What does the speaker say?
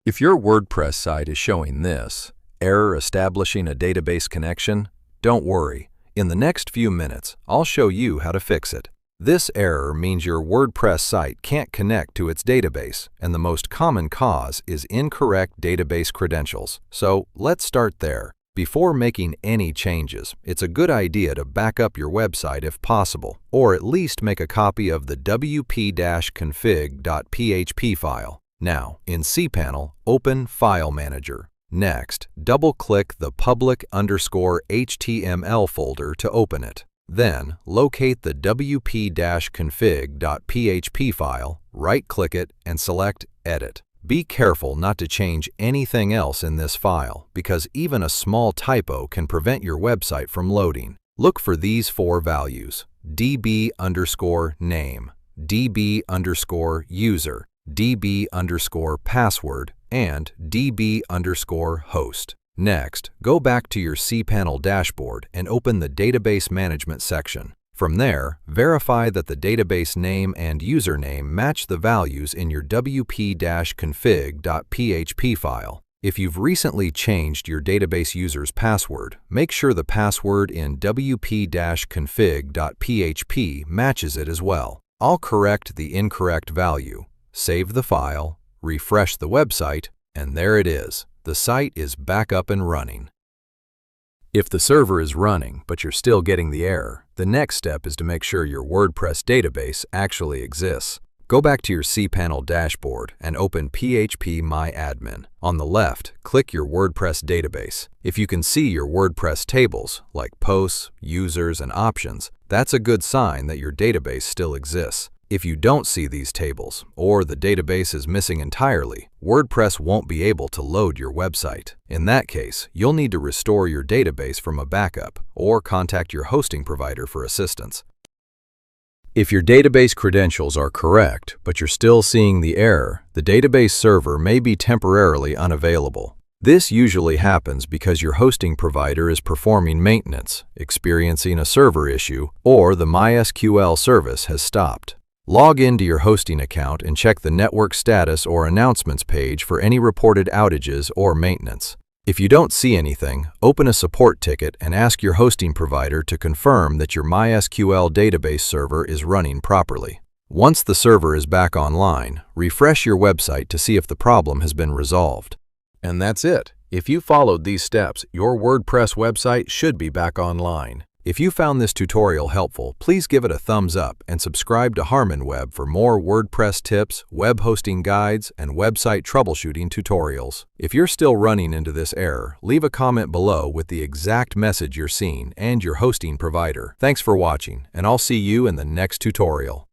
If your WordPress site is showing this, error establishing a database connection, don't worry. In the next few minutes, I'll show you how to fix it. This error means your WordPress site can't connect to its database, and the most common cause is incorrect database credentials. So let's start there. Before making any changes, it's a good idea to back up your website if possible, or at least make a copy of the wp-config.php file. Now, in cPanel, open File Manager. Next, double-click the public_HTML folder to open it. Then, locate the wp-config.php file, right-click it, and select Edit. Be careful not to change anything else in this file, because even a small typo can prevent your website from loading. Look for these four values: db_name, db_user, db_password, and db_host. Next, go back to your cPanel dashboard and open the Database Management section. From there, verify that the database name and username match the values in your wp-config.php file. If you've recently changed your database user's password, make sure the password in wp-config.php matches it as well. I'll correct the incorrect value, save the file, refresh the website, and there it is. The site is back up and running. If the server is running, but you're still getting the error, the next step is to make sure your WordPress database actually exists. Go back to your cPanel dashboard and open phpMyAdmin. On the left, click your WordPress database. If you can see your WordPress tables, like posts, users, and options, that's a good sign that your database still exists. If you don't see these tables, or the database is missing entirely, WordPress won't be able to load your website. In that case, you'll need to restore your database from a backup, or contact your hosting provider for assistance. If your database credentials are correct, but you're still seeing the error, the database server may be temporarily unavailable. This usually happens because your hosting provider is performing maintenance, experiencing a server issue, or the MySQL service has stopped. Log into your hosting account and check the network status or announcements page for any reported outages or maintenance. If you don't see anything, open a support ticket and ask your hosting provider to confirm that your MySQL database server is running properly. Once the server is back online, refresh your website to see if the problem has been resolved. And that's it. If you followed these steps, your WordPress website should be back online. If you found this tutorial helpful, please give it a thumbs up and subscribe to HarmonWeb for more WordPress tips, web hosting guides, and website troubleshooting tutorials. If you're still running into this error, leave a comment below with the exact message you're seeing and your hosting provider. Thanks for watching, and I'll see you in the next tutorial.